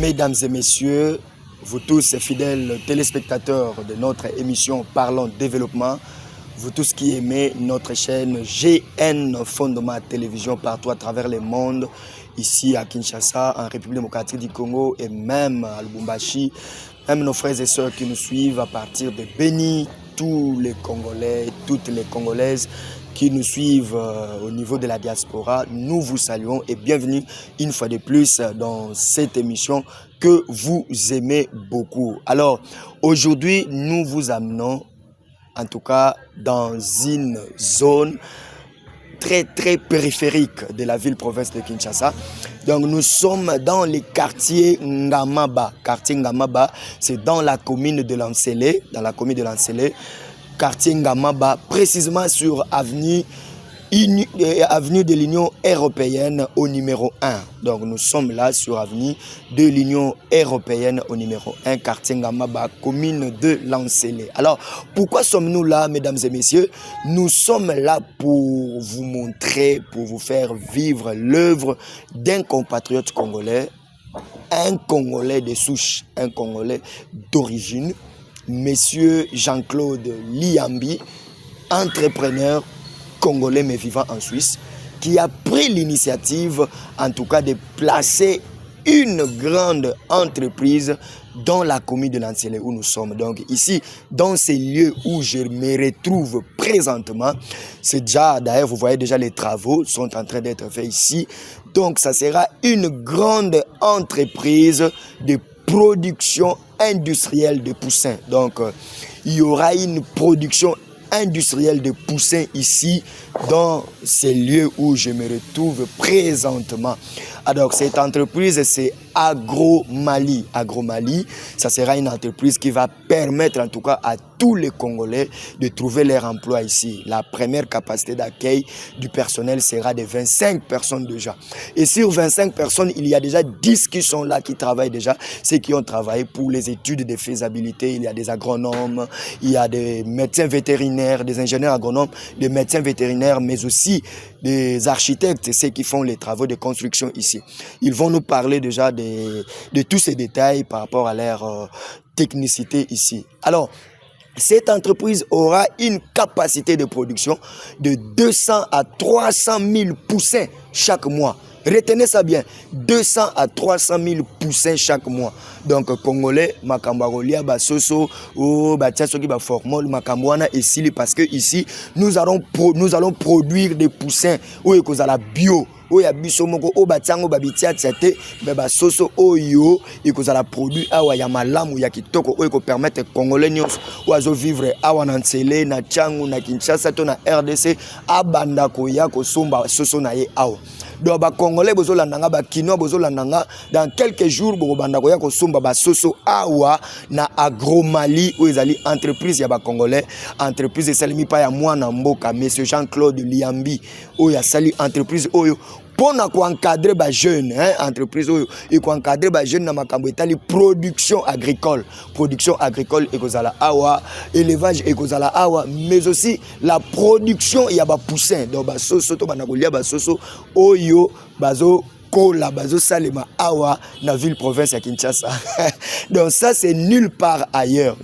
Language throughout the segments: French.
Mesdames et messieurs, vous tous fidèles téléspectateurs de notre émission Parlons Développement, vous tous qui aimez notre chaîne GN Fondement Télévision partout à travers le monde, ici à Kinshasa, en République démocratique du Congo et même à Lubumbashi, même nos frères et sœurs qui nous suivent à partir de Béni, tous les Congolais, toutes les Congolaises qui nous suivent au niveau de la diaspora, nous vous saluons et bienvenue une fois de plus dans cette émission que vous aimez beaucoup. Alors, aujourd'hui, nous vous amenons, en tout cas, dans une zone très périphérique de la ville-province de Kinshasa. Donc, nous sommes dans les quartiers Ngamaba. Quartier Ngamaba, c'est dans la commune de Lansele, quartier Ngamaba, précisément sur avenue de l'Union européenne au numéro 1. Donc nous sommes là sur avenue de l'Union européenne au numéro 1, quartier Ngamaba, commune de Lansele. Alors, pourquoi sommes-nous là, mesdames et messieurs? Nous sommes là pour vous montrer, pour vous faire vivre l'œuvre d'un compatriote congolais, un Congolais de souche, un Congolais d'origine, Monsieur Jean-Claude Liambi, entrepreneur congolais mais vivant en Suisse, qui a pris l'initiative, en tout cas, de placer une grande entreprise dans la commune de Lansele où nous sommes. Donc ici, dans ces lieux où je me retrouve présentement, c'est déjà, d'ailleurs, vous voyez déjà les travaux sont en train d'être faits ici. Donc ça sera une grande entreprise de production industrielle de poussins. Donc, il y aura une production industrielle de poussins ici, dans ces lieux où je me retrouve présentement. Alors, cette entreprise, c'est Agromali. Agromali, ça sera une entreprise qui va permettre, en tout cas, à tous les Congolais de trouver leur emploi ici. La première capacité d'accueil du personnel sera de 25 personnes déjà. Et sur 25 personnes, il y a déjà 10 qui sont là, qui travaillent déjà. Ceux qui ont travaillé pour les études de faisabilité, il y a des agronomes, il y a des médecins vétérinaires, des ingénieurs agronomes, des médecins vétérinaires, mais aussi des architectes, ceux qui font les travaux de construction ici. Ils vont nous parler déjà de tous ces détails par rapport à leur technicité ici. Alors, cette entreprise aura une capacité de production de 200 à 300 000 poussins chaque mois. Retenez ça bien, 200 à 300 000 poussins chaque mois. Donc, Congolais, Makambarolia, Basoso, Batiasoki, Baformol, Makamwana et Sili, parce que ici, nous allons produire des poussins où il y a la bio. Oya biso moko o batango babitia tiate ba soso oyo ikozala produit awa ya malamu ya kitoko oyo ko permettre congolais nyonso oazo vivre awa na Ntsele na Tchangu na Kinshasa to na RDC abanda ko ya ko somba soso na ye awa. Donc ba congolais bozolandanga ba kinois bozolandanga dans quelques jours bo banda ko ya ko somba ba soso awa na Agromali oyo ezali entreprise ya ba congolais, entreprise esalemi pa ya mwana mboka monsieur Jean-Claude Liambi oyo ya sali entreprise oyo pour encadrer les jeunes, entreprise et encadrer les jeunes dans makambo etali production agricole et kozala awa, élevage et kozala awa, mais aussi la production ya ba poussin donc ba soso to bana kolia ba soso oyo bazo Kola bazo salema awa na ville province à Kinshasa. Donc ça c'est nulle part ailleurs,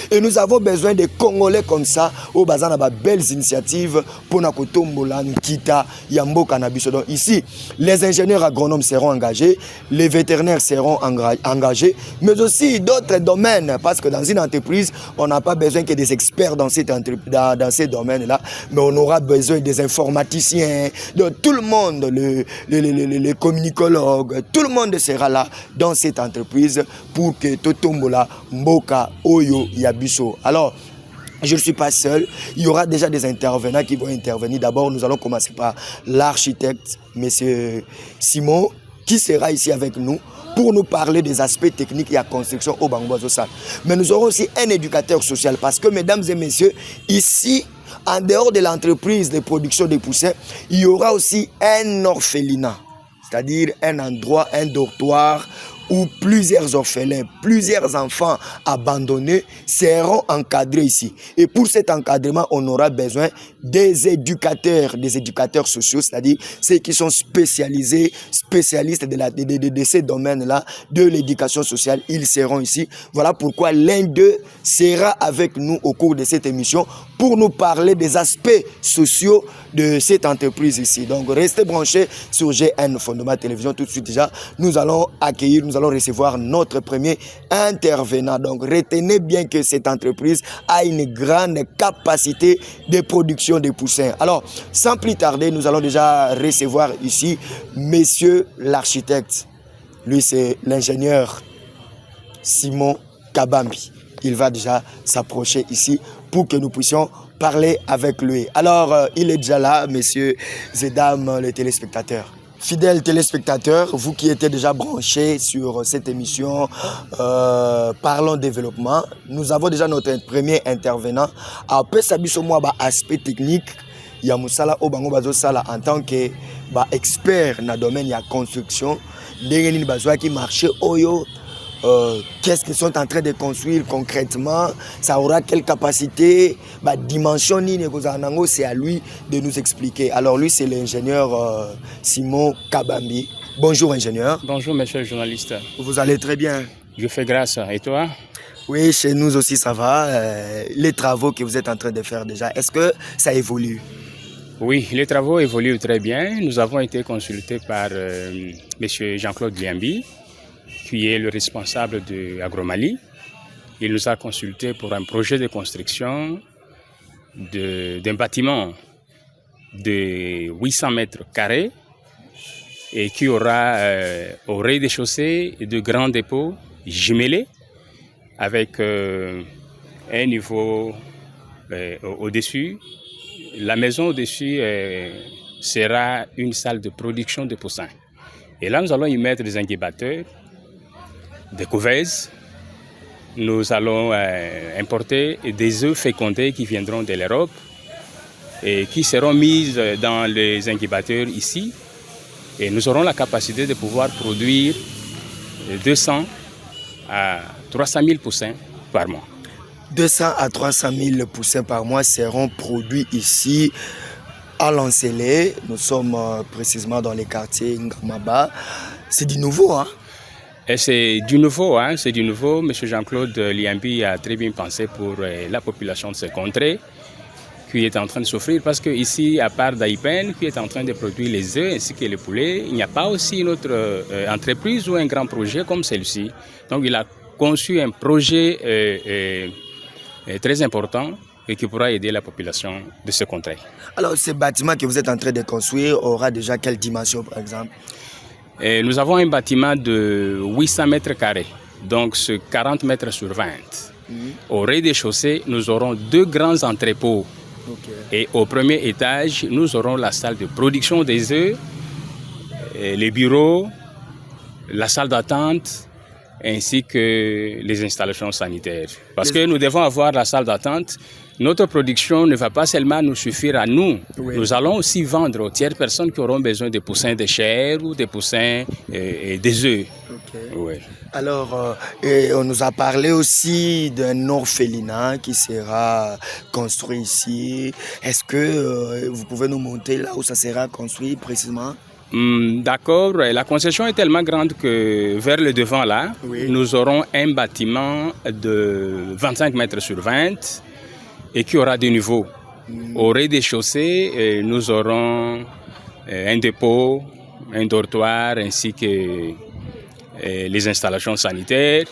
et nous avons besoin de Congolais comme ça au bazana ba belles initiatives pour na kotombola nkita ya mboka na biso. Donc ici les ingénieurs agronomes seront engagés, les vétérinaires seront engagés, mais aussi d'autres domaines, parce que dans une entreprise on n'a pas besoin que des experts dans dans ces domaines là, mais on aura besoin des informaticiens, de tout le monde, les communicologues, tout le monde sera là dans cette entreprise pour que Totombola Mboka Oyo Yabiso. Alors, je ne suis pas seul, il y aura déjà des intervenants qui vont intervenir. D'abord, nous allons commencer par l'architecte, monsieur Simon, qui sera ici avec nous pour nous parler des aspects techniques et la construction au Bangouazosal. Mais nous aurons aussi un éducateur social, parce que, mesdames et messieurs, ici, en dehors de l'entreprise de production de poussins, il y aura aussi un orphelinat, c'est-à-dire un endroit, un dortoir où plusieurs orphelins, plusieurs enfants abandonnés seront encadrés ici. Et pour cet encadrement, on aura besoin des éducateurs sociaux, c'est-à-dire ceux qui sont spécialisés, spécialistes de ces domaines-là, de l'éducation sociale. Ils seront ici. Voilà pourquoi l'un d'eux sera avec nous au cours de cette émission pour nous parler des aspects sociaux de cette entreprise ici. Donc, restez branchés sur GN Fondement Télévision. Tout de suite déjà, nous allons recevoir notre premier intervenant. Donc, retenez bien que cette entreprise a une grande capacité de production de poussins. Alors, sans plus tarder, nous allons déjà recevoir ici monsieur l'architecte. Lui, c'est l'ingénieur Simon Kabambi. Il va déjà s'approcher ici pour que nous puissions parler avec lui. Alors, il est déjà là, messieurs et dames, les téléspectateurs. Fidèles téléspectateurs, vous qui étiez déjà branchés sur cette émission Parlons Développement, nous avons déjà notre premier intervenant. Après, ça biso moi aspect technique, il y a Moussala Obango Bazo Sala en tant que expert dans le domaine de la construction, ndenge bazo qui marché oyo. Qu'est-ce qu'ils sont en train de construire concrètement, ça aura quelle capacité, dimension, c'est à lui de nous expliquer. Alors lui, c'est l'ingénieur Simon Kabambi. Bonjour ingénieur. Bonjour monsieur le journaliste. Vous allez très bien? Je fais grâce. Et toi? Oui, chez nous aussi ça va. Les travaux que vous êtes en train de faire déjà, est-ce que ça évolue? Oui, les travaux évoluent très bien. Nous avons été consultés par monsieur Jean-Claude Liambi, qui est le responsable de Agromali. Il nous a consulté pour un projet de construction d'un bâtiment de 800 mètres carrés et qui aura au rez-de-chaussée de grands dépôts jumelés avec un niveau au-dessus. La maison au-dessus sera une salle de production de poussins. Et là, nous allons y mettre des incubateurs, des couveuses. Nous allons importer des œufs fécondés qui viendront de l'Europe et qui seront mises dans les incubateurs ici. Et nous aurons la capacité de pouvoir produire 200 à 300 000 poussins par mois. 200 à 300 000 poussins par mois seront produits ici à Lancelé. Nous sommes précisément dans les quartiers Ngamaba. C'est du nouveau, hein? Et c'est du nouveau, hein? C'est du nouveau. Monsieur Jean-Claude Liambi a très bien pensé pour la population de ces contrées qui est en train de souffrir parce qu'ici, à part Daipen, qui est en train de produire les œufs ainsi que les poulets, il n'y a pas aussi une autre entreprise ou un grand projet comme celui-ci. Donc, il a conçu un projet très important et qui pourra aider la population de ce contrée. Alors, ce bâtiment que vous êtes en train de construire aura déjà quelle dimension, par exemple? Et nous avons un bâtiment de 800 mètres carrés, donc c'est 40 mètres sur 20. Au rez-de-chaussée, nous aurons 2 grands entrepôts. Et au premier étage, nous aurons la salle de production des œufs, les bureaux, la salle d'attente, ainsi que les installations sanitaires. Parce que nous devons avoir la salle d'attente. Notre production ne va pas seulement nous suffire à nous. Oui. Nous allons aussi vendre aux tierces personnes qui auront besoin de poussins de chair ou des poussins et des œufs. Okay. Oui. Alors, on nous a parlé aussi d'un orphelinat qui sera construit ici. Est-ce que vous pouvez nous montrer là où ça sera construit précisément? D'accord, la concession est tellement grande que vers le devant là, oui, nous aurons un bâtiment de 25 mètres sur 20 et qui aura des niveaux. Au rez-de-chaussée, nous aurons un dépôt, un dortoir ainsi que les installations sanitaires.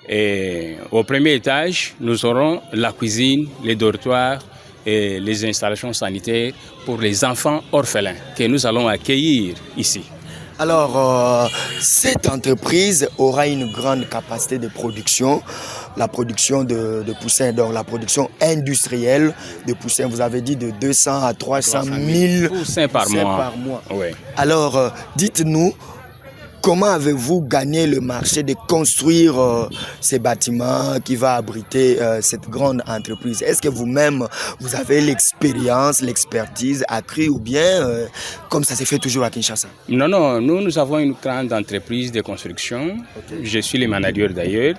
Et au premier étage, nous aurons la cuisine, les dortoirs et les installations sanitaires pour les enfants orphelins que nous allons accueillir ici. Alors, cette entreprise aura une grande capacité de production, la production de poussins, donc la production industrielle de poussins. Vous avez dit de 200 à 300 000 poussins par mois. Oui. Alors, dites-nous, comment avez-vous gagné le marché de construire ces bâtiments qui va abriter cette grande entreprise? Est-ce que vous-même, vous avez l'expérience, l'expertise accrue ou bien comme ça s'est fait toujours à Kinshasa? Non, non, nous avons une grande entreprise de construction. Okay. Je suis le manager d'ailleurs.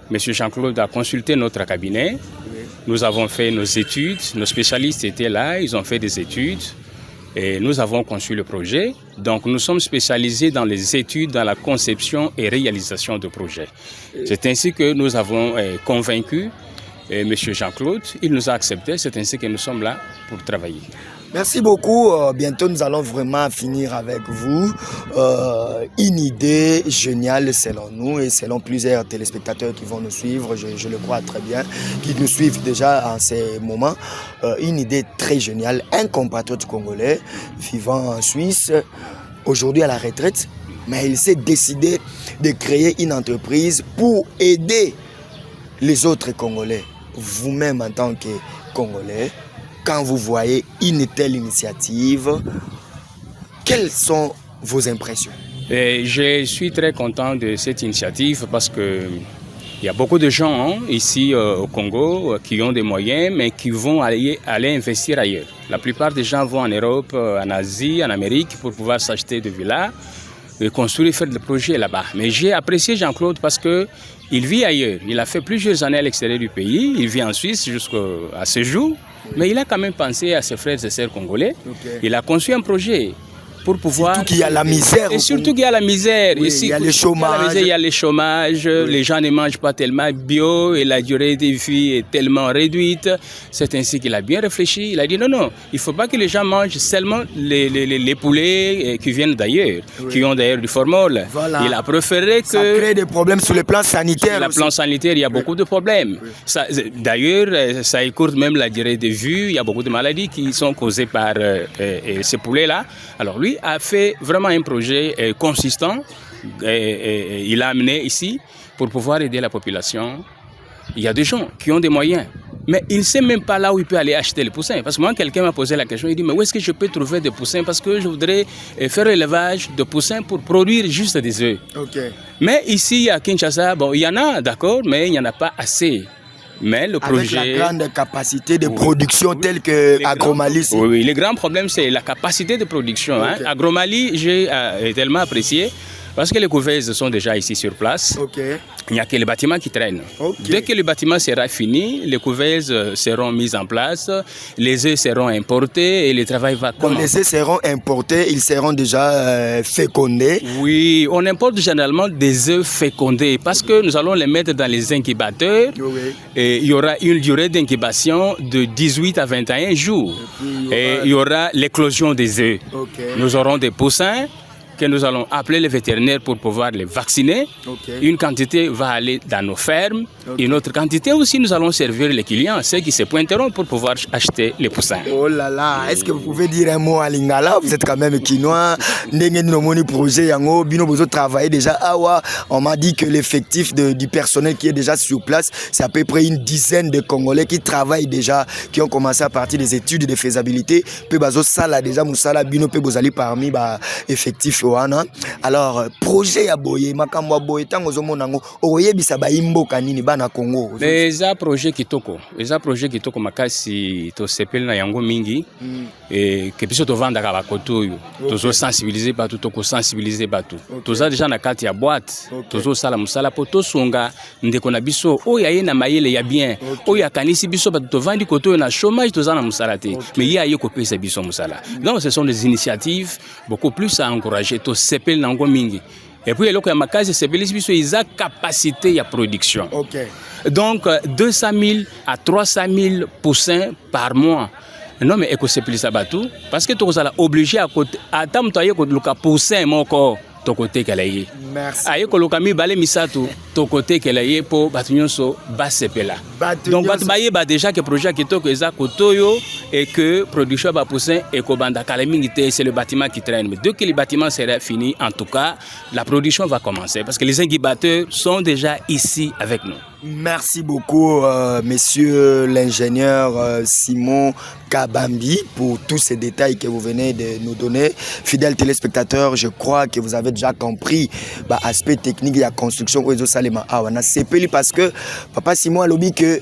Monsieur Jean-Claude a consulté notre cabinet. Oui. Nous avons fait nos études. Nos spécialistes étaient là, ils ont fait des études. Et nous avons conçu le projet. Donc nous sommes spécialisés dans les études, dans la conception et réalisation de projets. C'est ainsi que nous avons convaincu monsieur Jean-Claude. Il nous a accepté. C'est ainsi que nous sommes là pour travailler. Merci beaucoup. Bientôt, nous allons vraiment finir avec vous. Une idée géniale selon nous et selon plusieurs téléspectateurs qui vont nous suivre, je le crois très bien, qui nous suivent déjà en ces moments. Une idée très géniale. Un compatriote congolais vivant en Suisse, aujourd'hui à la retraite, mais il s'est décidé de créer une entreprise pour aider les autres Congolais. Vous-même en tant que Congolais, quand vous voyez une telle initiative, quelles sont vos impressions? Je suis très content de cette initiative parce que il y a beaucoup de gens ici au Congo qui ont des moyens mais qui vont aller investir ailleurs. La plupart des gens vont en Europe, en Asie, en Amérique pour pouvoir s'acheter des villas et construire, faire des projets là-bas. Mais j'ai apprécié Jean-Claude parce que il vit ailleurs. Il a fait plusieurs années à l'extérieur du pays. Il vit en Suisse jusqu'à ce jour. Mais il a quand même pensé à ses frères et sœurs congolais. Okay. Il a conçu un projet pour pouvoir... Surtout qu'il y a la misère. Et surtout qu'il y a la misère. Oui, ici, il y a le chômage. Il y a le chômage. Oui. Les gens ne mangent pas tellement bio et la durée de vie est tellement réduite. C'est ainsi qu'il a bien réfléchi. Il a dit non, non, il ne faut pas que les gens mangent seulement les poulets qui viennent d'ailleurs, oui. Qui ont d'ailleurs du formol. Voilà. Il a préféré que... Ça crée des problèmes sur le plan sanitaire. Sur le plan sanitaire, il y a beaucoup de problèmes. Oui. D'ailleurs, ça écourte même la durée de vie. Il y a beaucoup de maladies qui sont causées par ces poulets-là. Alors lui a fait vraiment un projet consistant. Il l'a amené ici pour pouvoir aider la population. Il y a des gens qui ont des moyens, mais il ne sait même pas là où il peut aller acheter les poussins. Parce que moi, quelqu'un m'a posé la question, il dit, mais où est-ce que je peux trouver des poussins? Parce que je voudrais faire l'élevage de poussins pour produire juste des œufs. Okay. Mais ici, à Kinshasa, bon, il y en a, d'accord, mais il n'y en a pas assez. Mais le projet... Avec la grande capacité de production telle que Agromali. Oui, le grand problème, c'est la capacité de production. Okay. Agromali, j'ai tellement apprécié parce que les couveuses sont déjà ici sur place. Okay. Il n'y a que les bâtiments qui traînent. Okay. Dès que le bâtiment sera fini, les couveuses seront mises en place, les œufs seront importés et le travail va commencer. Donc les œufs seront importés, ils seront déjà fécondés? Oui, on importe généralement des œufs fécondés parce que nous allons les mettre dans les incubateurs. Oui. Et il y aura une durée d'incubation de 18 à 21 jours. Et il y aura l'éclosion des œufs. Okay. Nous aurons des poussins que nous allons appeler les vétérinaires pour pouvoir les vacciner. Okay. Une quantité va aller dans nos fermes. Okay. Une autre quantité aussi, nous allons servir les clients, ceux qui se pointeront pour pouvoir acheter les poussins. Oh là là, est-ce que vous pouvez dire un mot à Lingala? Vous êtes quand même quinois. Projet travailler déjà. On m'a dit que l'effectif du personnel qui est déjà sur place, c'est à peu près une dizaine de Congolais qui travaillent déjà, qui ont commencé à partir des études de faisabilité. Peu bazo sala déjà moussala bino peu bozali parmi effectif. Alors projet ya boye makambo boye tango zo monango oyebisa ba imboka nini bana Congo. Les projets kitoko makasi to sepel na yango mingi et que biso to vanda ka bakoto yo tozo sensibiliser batu to ko sensibiliser batu toza déjà na kati ya boîte tozo sala musala po to songa ndeko na biso oya ye na mayele ya bien oya kanisi biso batu to vandi koto na chômage toza na musala te mais ya ye ko pesa biso musala. Donc ce sont des initiatives beaucoup plus à encourager. Et puis, il y a makazi sepeli biso isa capacité de production. Okay. Donc, 200 000 à 300 000 poussins par mois. Non, mais éco-sepeli sabatu, parce que tu es obligé à côté, à t'amutoyer le poussin moko. To côté qu'elle est. Merci. Aye kolokami balé misato to côté qu'elle est pour batunyoso basepela. Donc batbaye ba déjà que projet qui toko eza kotoyo et que production ba poussin et ko banda kalemingité c'est le bâtiment qui traîne. Mais dès que le bâtiment sera fini, en tout cas, la production va commencer parce que les incubateurs sont déjà ici avec nous. Merci beaucoup, monsieur l'ingénieur Simon Kabambi, pour tous ces détails que vous venez de nous donner. Fidèles téléspectateurs, je crois que vous avez avez déjà compris l'aspect technique de la construction de Salema. C'est parce que papa Simon a lobby que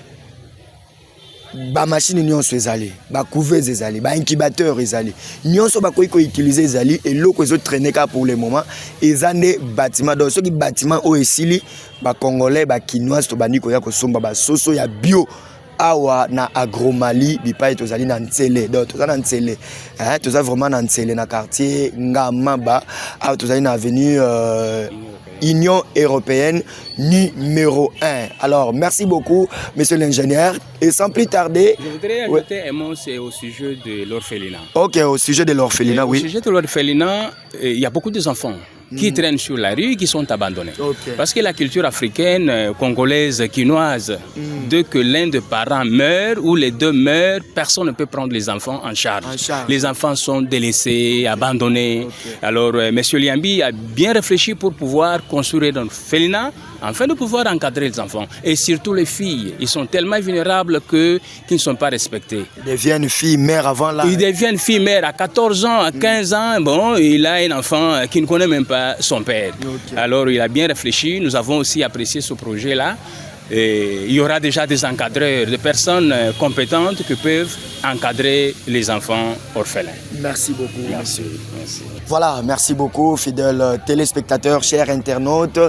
ba machine nyonso ezali ba couveuse ezali ba incubateur ezali nyonso ba koyi ko utiliser ezali et loko ezo traîner ka pour le moment ezane bâtiment donc ce qui bâtiment o esili ba congolais ba kinois to bani ko ya ko somba ba soso ya bio awa na Agromali bipai tozali na Ntsele donc tozali na Ntsele tozali vraiment na Ntsele na quartier Ngamaba awa tozali na avenue Union européenne numéro 1. Alors, merci beaucoup, monsieur l'ingénieur. Et sans plus tarder... Je voudrais ajouter un mot, c'est au sujet de l'orphelinat. Ok, au sujet de l'orphelinat, oui. Au sujet de l'orphelinat, il y a beaucoup d'enfants qui traînent sur la rue, qui sont abandonnés. Okay. Parce que la culture africaine, congolaise, quinoise, dès que l'un des parents meurt ou les deux meurent, personne ne peut prendre les enfants en charge. Les enfants sont délaissés, abandonnés. Okay. Alors, M. Liambi a bien réfléchi pour pouvoir construire un orphelinat afin de pouvoir encadrer les enfants. Et surtout les filles, ils sont tellement vulnérables qu'ils ne sont pas respectés. Ils deviennent filles mères avant l'âge. Ils deviennent filles mères à 14 ans, à 15 ans. Bon, il a un enfant qui ne connaît même pas son père. Okay. Alors il a bien réfléchi, nous avons aussi apprécié ce projet-là. Et il y aura déjà des encadreurs, des personnes compétentes qui peuvent encadrer les enfants orphelins. Merci beaucoup, monsieur. Merci. Voilà, merci beaucoup, fidèles téléspectateurs, chers internautes.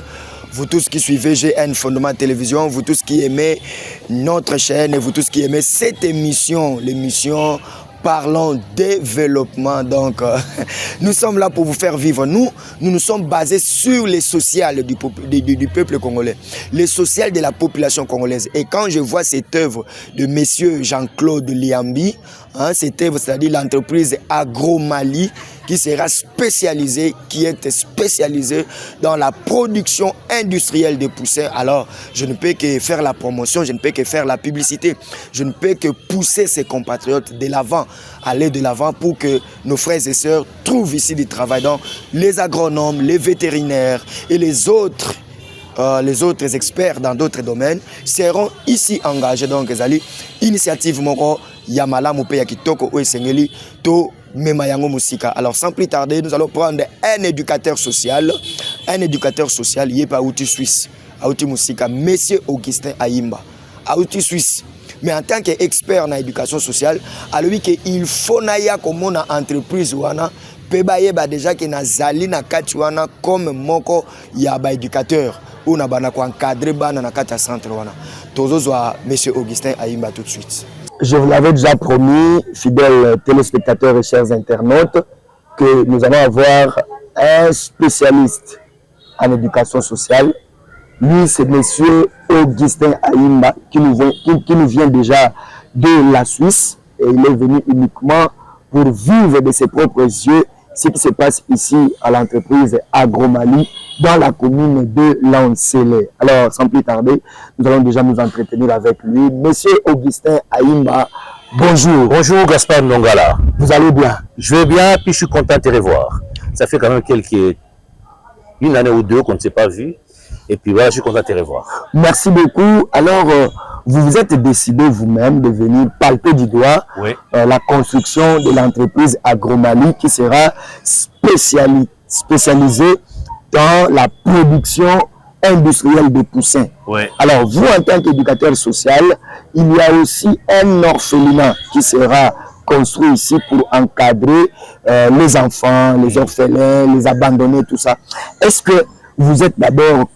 Vous tous qui suivez GN Fondement Télévision, vous tous qui aimez notre chaîne et vous tous qui aimez cette émission, l'émission Parlons développement. Donc, nous sommes là pour vous faire vivre. Nous sommes basés sur les sociales du peuple congolais, les sociales de la population congolaise. Et quand je vois cette œuvre de monsieur Jean-Claude Liambi, cette œuvre, c'est-à-dire l'entreprise Agromali, qui sera spécialisée, qui est spécialisée dans la production industrielle des poussins. Alors, je ne peux que faire la promotion, je ne peux que faire la publicité, je ne peux que pousser ces compatriotes de l'avant, aller de l'avant pour que nos frères et sœurs trouvent ici du travail. Donc, les agronomes, les vétérinaires et les autres experts dans d'autres domaines seront ici engagés. Donc, Zali, initiative Moko, Yamala Moupeya Kitoko Oesengeli, To Memayango Musika. Alors, sans plus tarder, nous allons prendre un éducateur social, Yepa Outi Suisse, Outi Musika, Monsieur Augustin Aimba, Outi Suisse. Mais en tant qu'expert en éducation sociale, alors qu'il faut naïa comme on a entreprise wana, pebaye ba déjà que na zali na kati wana comme moko ya ba éducateur ou na bana ko encadrer bana na kati centre wana. Tozozwa monsieur Augustin Aimba tout de suite. Je vous l'avais déjà promis, fidèles téléspectateurs et chers internautes, que nous allons avoir un spécialiste en éducation sociale. Lui, c'est monsieur Augustin Aimba qui nous vient déjà de la Suisse. Et il est venu uniquement pour vivre de ses propres yeux ce qui se passe ici à l'entreprise Agromali dans la commune de Lansele. Alors, sans plus tarder, nous allons déjà nous entretenir avec lui. Monsieur Augustin Aimba, bonjour. Bonjour Gaspard Nongala. Vous allez bien? Je vais bien, puis je suis content de te revoir. Ça fait quand même une année ou deux qu'on ne s'est pas vu. Et puis voilà, je suis content de te revoir. Merci beaucoup. Alors, vous vous êtes décidé vous-même de venir palper du doigt la construction de l'entreprise Agromali qui sera spécialisée dans la production industrielle de poussins. Alors, vous, en tant qu'éducateur social, il y a aussi un orphelinat qui sera construit ici pour encadrer les enfants, les orphelins, les abandonnés, tout ça. Est-ce que vous êtes d'abord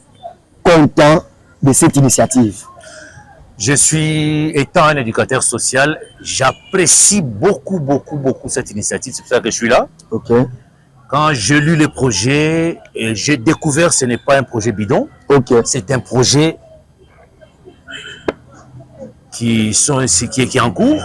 content de cette initiative? Étant un éducateur social, j'apprécie beaucoup cette initiative. C'est pour ça que je suis là. Quand j'ai lu le projet, j'ai découvert que ce n'est pas un projet bidon. C'est un projet qui est en cours.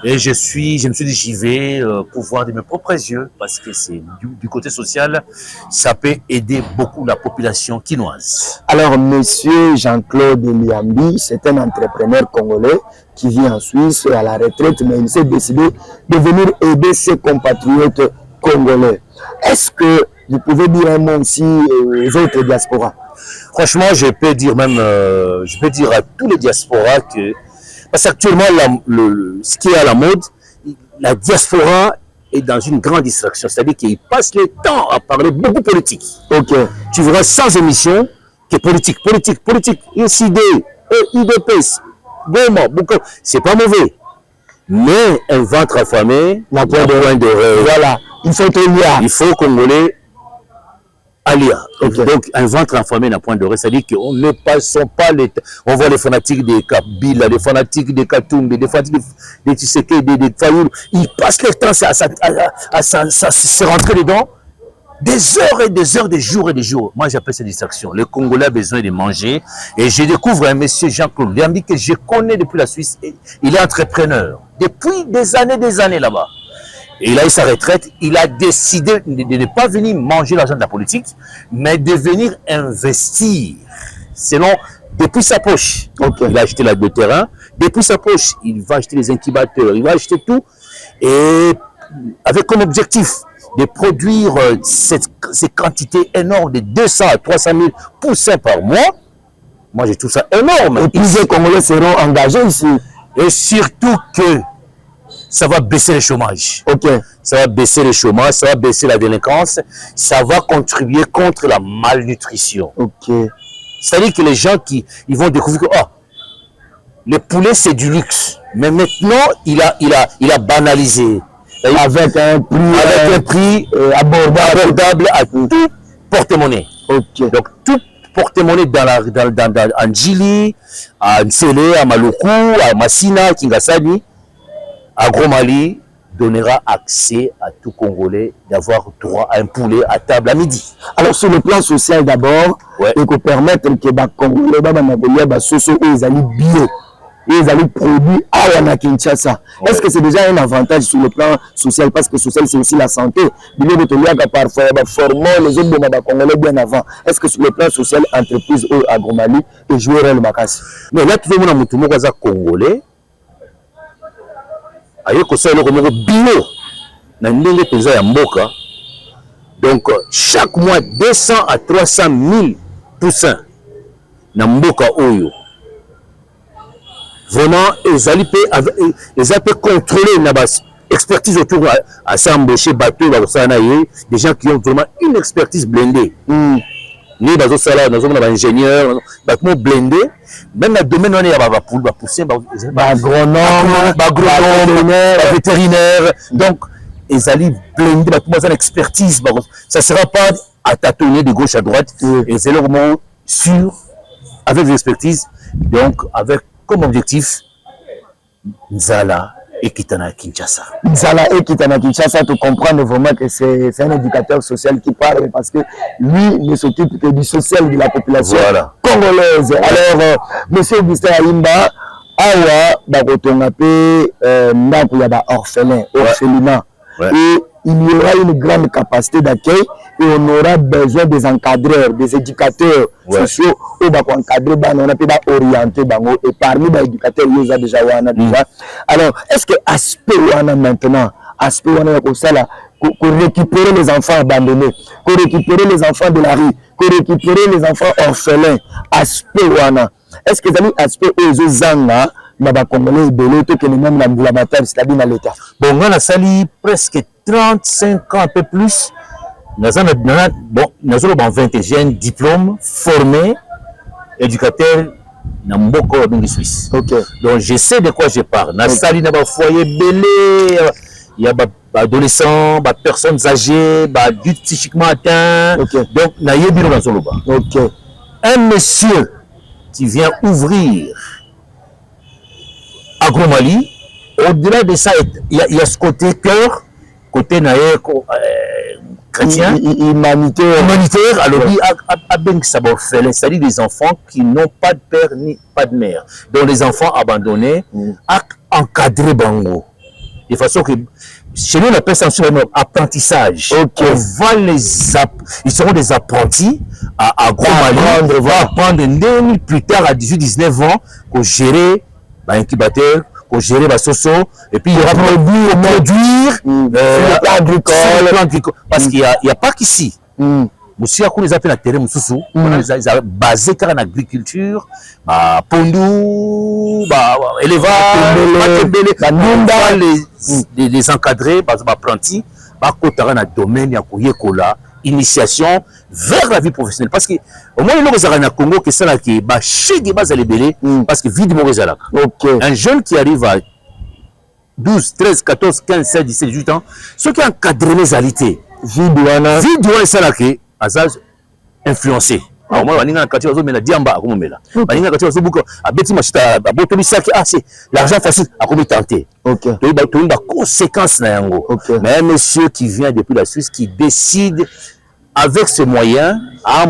Et je me suis dit, j'y vais pour voir de mes propres yeux, parce que c'est du côté social, ça peut aider beaucoup la population quinoise. Alors, monsieur Jean-Claude Liambi, c'est un entrepreneur congolais qui vit en Suisse à la retraite, mais il s'est décidé de venir aider ses compatriotes congolais. Est-ce que vous pouvez dire un mot aussi aux autres diasporas? Franchement, je peux dire à tous les diasporas que, parce qu'actuellement, ce qui est à la mode, la diaspora est dans une grande distraction. C'est-à-dire qu'il passe le temps à parler beaucoup politique. Ok. Tu verras sans émission que politique. ICD, UDPS, Goma, c'est pas mauvais. Mais un ventre affamé n'a pas besoin de rêve. Voilà. Il faut Congolais Alia. Okay. Donc, un ventre affamé n'a point de rêve. C'est-à-dire qu'on ne passe pas les temps. On voit les fanatiques des Kabila, les fanatiques des Katumbi, les fanatiques des Tshisekedi, des Fayoul. Ils passent leur temps à se rentrer dedans. Des heures et des heures, des jours et des jours. Moi, j'appelle ça distraction. Le Congolais a besoin de manger. Et je découvre un monsieur Jean-Claude Liambi que je connais depuis la Suisse. Il est entrepreneur. Depuis des années là-bas. Et il a eu sa retraite. Il a décidé de ne pas venir manger l'argent de la politique, mais de venir investir. Depuis sa poche. Okay. Il a acheté le terrain. Depuis sa poche, il va acheter les incubateurs. Il va acheter tout. Et avec comme objectif de produire ces quantités énormes de 200 à 300 000 poussins par mois. Moi, je trouve ça énorme. Et plusieurs Congolais seront engagés ici. Et surtout que ça va baisser le chômage. Okay. Ça va baisser le chômage, ça va baisser la délinquance, ça va contribuer contre la malnutrition. Okay. C'est-à-dire que les gens ils vont découvrir que le poulet, c'est du luxe. Mais maintenant, il a banalisé. Avec un prix abordable à tout porte-monnaie. Okay. Donc tout porte-monnaie en Djili, à Nsele, à Maluku, à Massina, à Kingasani, Agromali donnera accès à tout Congolais d'avoir droit à un poulet à table à midi. Alors sur le plan social d'abord, il faut permettre que les Congolais ils allaient bio. Ils allaient produire à Kinshasa. Ouais. Est-ce que c'est déjà un avantage sur le plan social? Parce que social, c'est aussi la santé. Parfois, former les autres Congolais bien avant. Est-ce que sur le plan social, entreprise Agromali peut jouer le Makassi? Mais là, tout le monde a montré Congolais. Bio. Donc, chaque mois, 200 à 300 000 poussins. Namboka Oyo. Vraiment, ils ont pu contrôler l'expertise autour à s'embaucher, bateau, des gens qui ont vraiment une expertise blindée. Nous, nous avons des ingénieurs, bâtiments blindés. Même dans le domaine où il y a des poussins, des agronomes, des vétérinaires. Donc, ils allaient blinder, ils ont une expertise. Ça ne sera pas à tâtonner de gauche à droite. Et c'est vraiment sûr, avec l'expertise, donc avec comme objectif, Nzala et Kitana Kinshasa. Nzala et Kitana Kinshasa, tu comprends vraiment que c'est un éducateur social qui parle parce que lui ne s'occupe que du social de la population congolaise. Alors, monsieur Augustin Aïmba, awa bakotonga pe ndako ya ba orphelinat. Et il y aura une grande capacité d'accueil et on aura besoin des encadreurs, des éducateurs sociaux où on encadrer, on a pu orienter et parmi les éducateurs, il y a déjà. Alors, est-ce que aspect maintenant, aspect comme ça là, pour récupérer les enfants abandonnés, pour récupérer les enfants de la rue, pour récupérer les enfants orphelins, aspect est-ce que vous avez aspect aux zanga na Congolais belé to que même la bataille c'est-à-dire dans l'état. Bon, on a sali presque 35 ans un peu plus. Nous avons 21 diplômes formés éducateurs dans Mboko Bengi Suisse. Okay. Donc je sais de quoi je parle. Na sali na ba foyer belé, il y a des adolescents, des personnes âgées, des adultes psychiquement atteints. Okay. Donc na yebiro dans Zoloba. Okay. Un monsieur qui vient ouvrir Agromali, au-delà de ça, il y a ce côté cœur, côté naïf, chrétien, humanitaire. Alors, c'est-à-dire des enfants qui n'ont pas de père ni pas de mère. Donc, les enfants abandonnés, encadrés bango. De façon que, chez nous, on appelle ça un apprentissage. Okay. Ils seront des apprentis à Agromali, on va apprendre plus tard à 18-19 ans pour gérer incubateur, pour gérer la soso, et puis il y aura produire le plan agricole. Parce qu'il n'y a pas qu'ici. Monsieur a les appels à terrain mususu basé car en agriculture pondu élevage les encadrés apprentis bakotara na domaine ya koyekola initiation vers la vie professionnelle parce que au moins le Rwanda na Congo que ça là qui ba chegi bazali belé parce que vie de Morizala. Un jeune qui arrive à 12, 13, 14, 15, 16, 17, 18 ans, ceux qui encadrent les alités, vie de ça là qui Azaz influencé. Alors moi, on a un quartier mais la diamba comme on là. On a un quartier beaucoup à Betty Machita, à Botomi Saki, c'est l'argent facile à comme tenter. OK. Tu as une conséquence na yango. Mais un monsieur qui vient depuis la Suisse qui décide avec ses moyens à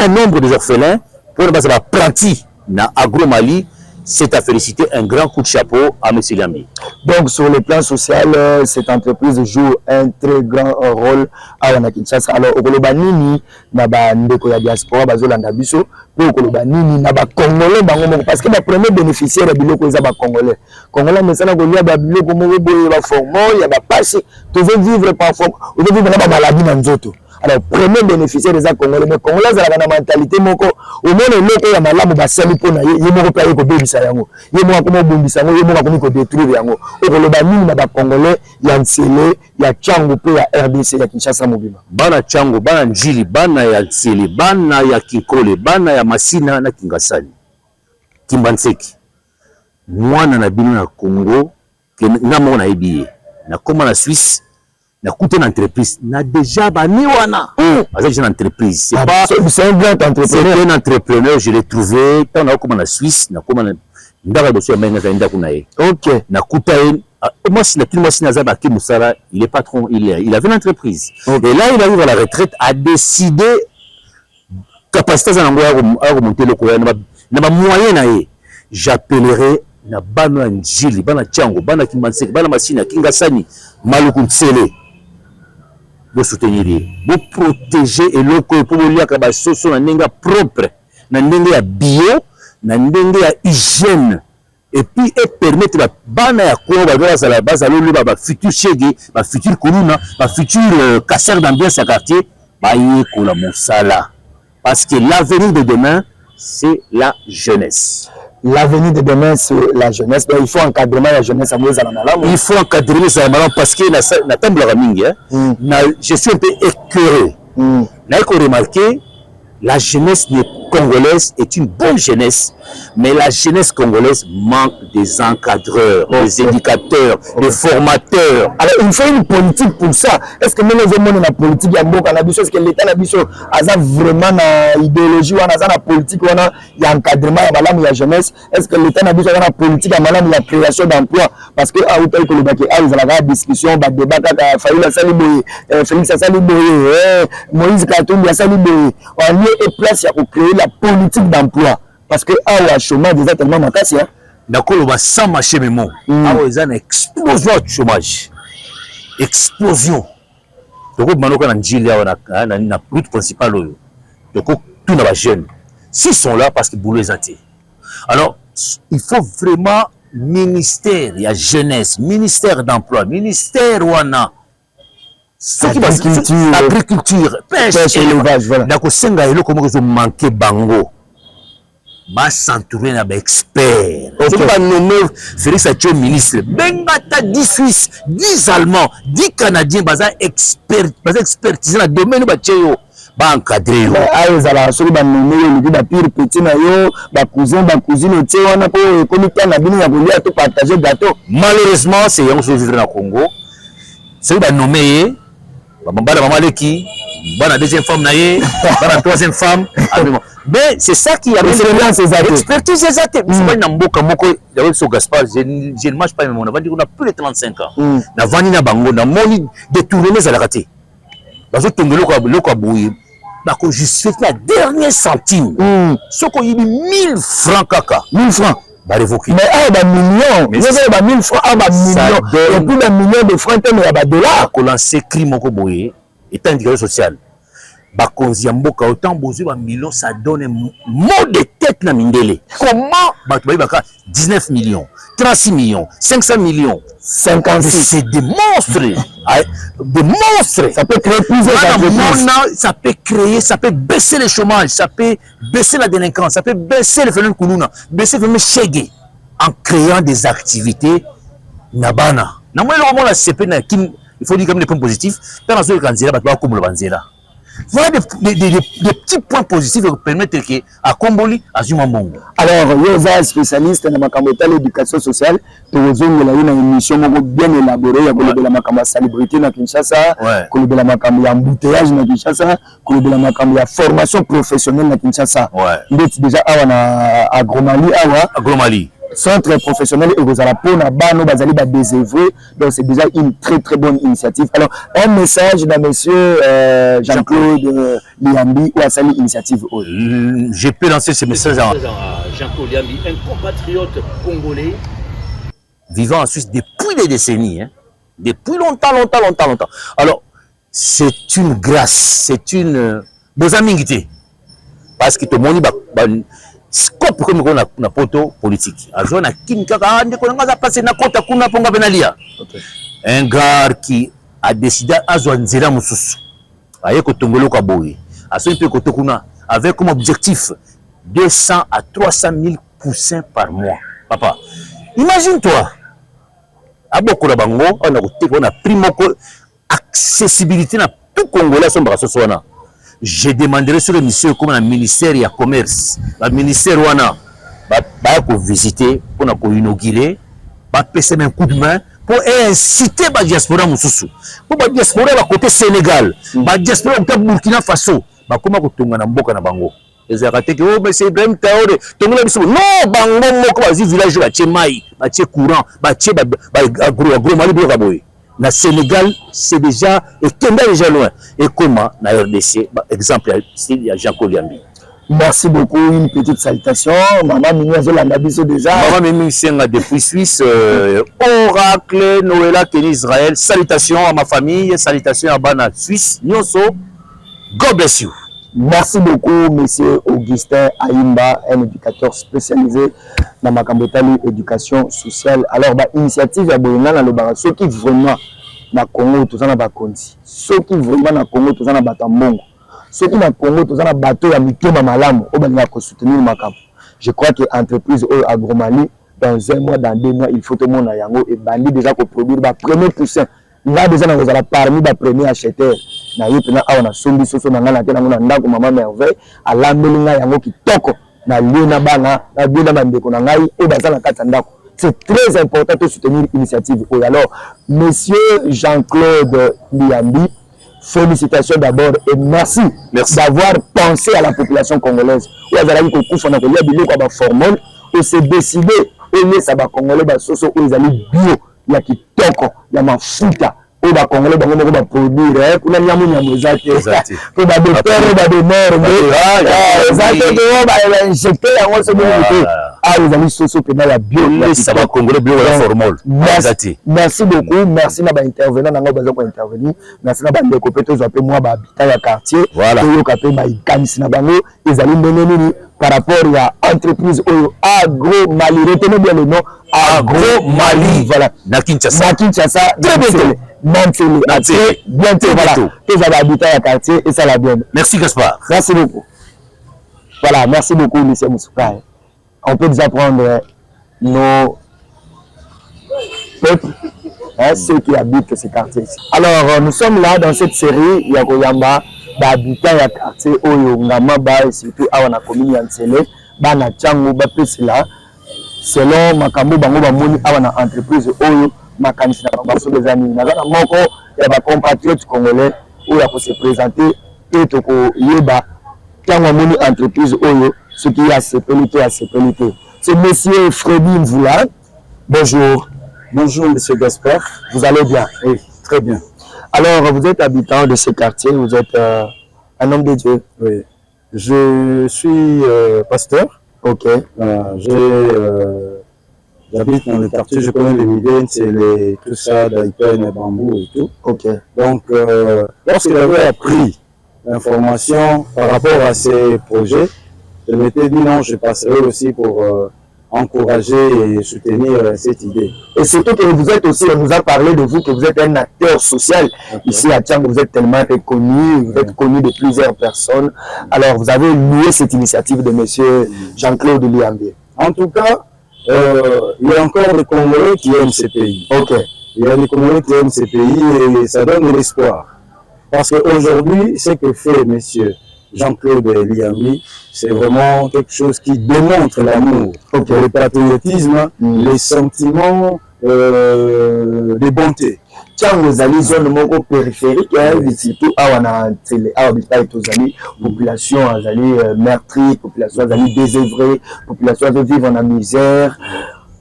un nombre des orphelins pour ne pas apprenti na Agromali. C'est à féliciter, un grand coup de chapeau à M. Liambi. Donc, sur le plan social, cette entreprise joue un très grand rôle à Kinshasa. Alors, au Kolobanini, naba ndeko ya diaspora bazolanda biso, pour Kolobanini naba Congolais parce que le premier bénéficiaire de biloko eza ba Congolais. Congolais mais ça na kolia ba biloko mo boye ba formo, ya ba passe, tu veux vivre par forme, tu veux vivre na maladie na nzoto. Alors, premier bénéficiaire des Congolais, mais Congolais, ils ont la mentalité, au moins, le y a malade, bah, c'est le point, il y a mon père qui est bébé, il y a mon comme ça, il y a mon comme détruire, au Congolais, il y a Congolais, il y a Nsele, il y a Tchango, il y a RDC, il y a Kinshasa Mobima. Bana Tchango, Bana Njili, Bana ya Nsele, Bana ya Kikole, Bana ya Masina, na Kingasani, Kimbanseki. Moi, na bino na Congo, na mon na ebiye, na koma na Suisse. Na coûté une entreprise na déjà bani wana c'est une entreprise c'est pas c'est un grand entrepreneur c'est un entrepreneur je l'ai trouvé tant na comme en Suisse na comme ndaka bosso ya menga nda kuna ye OK na coûté moi si Nazaba ki Moussara il est patron il avait une entreprise et là il arrive à la retraite a décidé capacité za ngoya à remonter le courant na ba moyen na ye j'appellerai na bana Njili bana Tchango bana Kimbanseki bana Masina Kingasani Maluku Nsele de soutenir, de protéger et le corps pour lire que soso na nenga propre, na nenga bio, na nenga hygiène et puis et permettre la bana ya ko ba grâce à la base à l'eau ba futur chegi, ba futur koluna, ba futur casseur d'ambiance à quartier, ba yeko la mosala parce que l'avenir de demain c'est la jeunesse. L'avenir de demain, c'est la jeunesse. Donc, il faut encadrer la jeunesse à il faut encadrer les malades parce que la table je suis un peu écœuré. Là, il faut remarquer, la jeunesse congolaise est une bonne jeunesse, mais la jeunesse congolaise manque des encadreurs, des éducateurs, des formateurs. Alors, il faut une politique pour ça. Est-ce que même les hommes ont la politique, est-ce que l'État a vraiment une idéologie, une politique, il y a encadrement, il y a jeunesse. Est-ce que l'État a une politique, il y a création d'emplois? Parce que à Outai Kolobaki, ils ont la discussion, débat, Félix Assaliboye, Moïse Katumbi Assaliboye, on lieu et place, il y a créer la politique d'emploi. Parce que le chômage est tellement macassé. D'accord, on va sans marcher mes mots. Il y a une explosion de chômage. Explosion. Donc, on a la route principale. Donc, tous les jeunes. S'ils sont là, parce que boulot les athées. Alors, il faut vraiment ministère, il y a jeunesse, ministère d'emploi, ministère ouana. Agriculture, pêche, élevage, voilà. Donc, senga elo comment ils ont manqué bango. Ba s'entourer na ba expert. Tu vas nommer Félix Atio ministre. Bengata 10 Suisses, 10 Allemands, 10 Canadiens baza expert, baza expertise na domaine ba tcheo. Ba encadrer yo. Ah ezala solo ba nommer le ba pire petit na yo, ba cousine tcheo wana po comité na bino ya kolia to partager gâteau. Malheureusement, c'est on se vivre na Congo. C'est ba nommer maman Leki, la deuxième femme, la troisième femme. Mais c'est ça qui a l'expertise des athées. C'est pas une mboka moko, Gaspard, je ne mange pas, mais on a dit qu'on a plus de 35 ans. On a vendu na bango, on a moni détourné à la raté. Parce que on justifie la dernière centime. Ce qu'on y dit 1000 francs caca. 1000 francs. Bah révoqué. Mais il y a millions. Il y a 1000 francs, il y a millions. Il y a plus d'un million de francs, mais il y a $. Qu'on lance crime au Koboé, est un indicateur social. bakonzi ya mboka autant bozwi ba millions, ça donne un mot de tête na mindele. Comment bato bayibaka 19 millions, 36 millions, 500 millions, 56, c'est des monstres. Des monstres. Ça peut créer plusieurs entreprises. Ça peut baisser le chômage, ça peut baisser la délinquance, ça peut baisser le phénomène Kounouna, baisser le phénomène Chege, en créant des activités nabana. Na moi le la CP na kim, il faut dire comme des points positifs. Dans la zone kanzela bato comme le banzela. Voilà des petits points positifs qui permettent à Komboli à Zumambongo. Alors, il y a un spécialiste dans l'éducation sociale. Tu as une émission bien élaborée. Il y a la célébrité dans Kinshasa, il y a embouteillage dans Kinshasa, il y a la formation professionnelle dans Kinshasa. Il y a déjà Agromali. Centre professionnel et vous allez pour la désœuvrer. Donc c'est déjà une très bonne initiative. Alors un message d'un monsieur Jean-Claude Liambi ou à sa initiative. Je peux lancer ce message à Jean-Claude Liambi, un compatriote congolais vivant en Suisse depuis des décennies, hein, depuis longtemps. Alors c'est une grâce, c'est une bosamingité parce que tout le monde scope comme on a poto politique. Alors on a un gars qui a décidé à Zwanzela Moussous. Avec comme objectif 200 à 300 000 poussins par mois. Papa, imagine-toi. On a pris mon accessibilité à tout Congolais. Je demanderai sur le ministère comme un ministère du commerce, le ministère wana va visiter pour inaugurer, va passer un coup de main pour inciter la diaspora mususu. Pour la diaspora à côté Sénégal, la diaspora au Burkina Faso, va comment kotonga na mboka na bango. Les arrêtés que oh mais c'est Ibrahim Traoré, tonga biso non bango moko bazi village ba tchemai, ba tché courant, ba tché ba agro mali bloka boy. Na Sénégal, c'est déjà, et Kenda déjà loin. Et comment, na RDC, exemple, il y a Jean-Claude Liambi. Merci beaucoup, une petite salutation. Maman Mimi Zolanda déjà. Maman Mimi Senga depuis Suisse, Oracle, Noëlla, Kenny Israël. Salutations à ma famille, salutations à Bana Suisse, Nyonso. God bless you. Merci beaucoup, monsieur Augustin Aïmba, un éducateur spécialisé dans ma cambotali éducation sociale. Alors, l'initiative à Boyona, dans le bar, ceux qui vraiment na Congo, tout ça na Bakonzi, ceux qui vraiment na Congo, tout ça na Batambongo, ceux qui na Congo, tout ça na bateau ya Mikema Malamu, au Bani à soutenir ma camp. Je crois que l'entreprise Agromali, dans un mois, dans 2 mois, il faut tout le monde à Yango et Bandi déjà pour produire le premier poussin. Là, déjà, nous avons parmi les premiers acheteurs. Na yepena awana sombi soso na ngana tena ngona ndako mama merveille alambelinga yango kitoko na liona bana na biena bandeko na ngai e bazala kata ndako. C'est très important de soutenir l'initiative. Alors monsieur Jean-Claude Liambi, félicitations d'abord et merci d'avoir pensé à la population congolaise. Ou azala ko kufa na ko ya biloko ba formol et c'est décidé et ça ba congolais ba soso ou ezali bio ya kitoko ya mafuta. On va congolais on va produire pour la nyamu nyamu zate pour ba docteur ba de mort zate on va injecter en ce moment ah les amis soso pena ya bio ça va congolais bio la formol merci beaucoup merci na ba intervenant na ngo bazo intervenir merci na ba ndeko peto zo pe moi ba habitat ya quartier to yo kapé ba ikanisi na bango ezali nini par rapport à entreprise Agromali, retenez bien le nom Agromali, voilà. Na Kinshasa, très bientôt. Bientôt, voilà. Tous les habitants à quartier et ça la bien. Merci Gaspard. Merci beaucoup. Voilà, merci beaucoup, monsieur Moussouka. On peut déjà prendre nos peuples, ceux qui habitent ces quartiers. Alors, nous sommes là dans cette série Yakoyamba. Habitants ya quartier oyo ngama ba surtout awa na commune ya Nsele ba na Tchango ba pesila selon makambo bango ba moni awa na entreprise oyo makanisi na baso bezani na kana moko ya ba compatriotes congolais oyo ya ko se présenter et to ko yeba Tchango moni entreprise oyo ce qui a sécurité c'est monsieur Freddy Mvula. Bonjour monsieur Gaspard, vous allez bien? Oui, très bien. Alors, vous êtes habitant de ce quartier, vous êtes un homme de Dieu. Oui, je suis pasteur. Ok. J'habite dans le quartier, je connais les Midens, c'est tout ça, Daïpen, Bambou et tout. Ok. Donc, lorsque j'avais appris informations par rapport à ces projets, je m'étais dit non, je passerai aussi pour encourager et soutenir cette idée. Et surtout que vous êtes aussi, on nous a parlé de vous, que vous êtes un acteur social. Ici à Tchang, vous êtes tellement reconnu, vous êtes connu de plusieurs personnes. Alors, vous avez loué cette initiative de monsieur Jean-Claude Liambi. En tout cas, il y a encore des Congolais qui aiment ces pays. Il y a des Congolais qui aiment ces pays et ça donne de l'espoir. Parce qu'aujourd'hui, ce que fait monsieur Jean-Claude Liambi, c'est vraiment quelque chose qui démontre l'amour, le patriotisme, les sentiments de bonté. Tiens, vous allez zone moko périphérique, surtout à population meurtrie, population désœuvrée, population vivre en misère.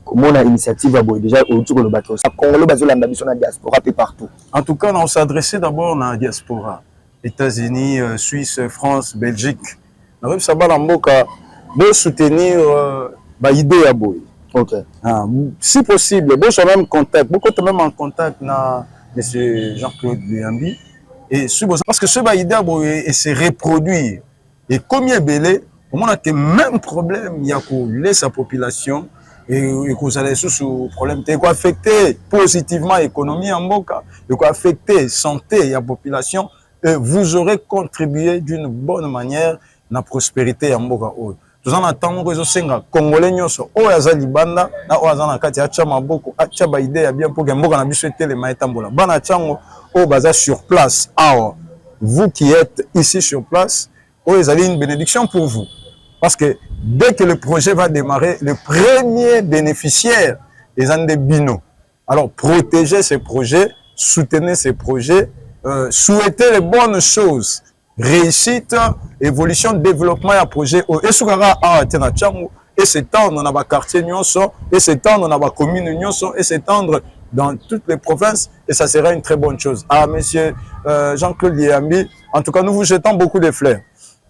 Comment on a initiative à déjà autour de bateau. La diaspora partout. En tout cas, on s'adressait d'abord à la diaspora. États-Unis, Suisse, France, Belgique. Nous avons soutenir l'idée à Boy. Si possible, beaucoup même en contact avec M. Jean-Claude Liambi. Parce que ce idée à Boy se reproduire. Et comme il y a belé, on a le même problème, il y a qu'on laisse la population et qu'on a sous problème. Il faut affecter positivement l'économie en Boka, il faut affecter la santé et la population. Vous aurez contribué d'une bonne manière à la prospérité en Boka. Nous avons réseau Senga, Congolais, Oyaza Libanda, Oyaza Katia Chamaboko, Achaba idée bien pour que Mboka n'abusete les maïtambola. Bana Chango, Obaza sur place. Alors, vous qui êtes ici sur place, Oyaza une bénédiction pour vous. Parce que dès que le projet va démarrer, le premier bénéficiaire est un des Bino. Alors, protégez ces projets, soutenez ces projets. Souhaiter les bonnes choses, réussite, évolution, développement et projet. Et s'étendre dans les quartiers, et s'étendre dans les communes, et s'étendre dans toutes les provinces. Et ça sera une très bonne chose. Ah, monsieur Jean-Claude Liambi, en tout cas, nous vous jetons beaucoup de fleurs.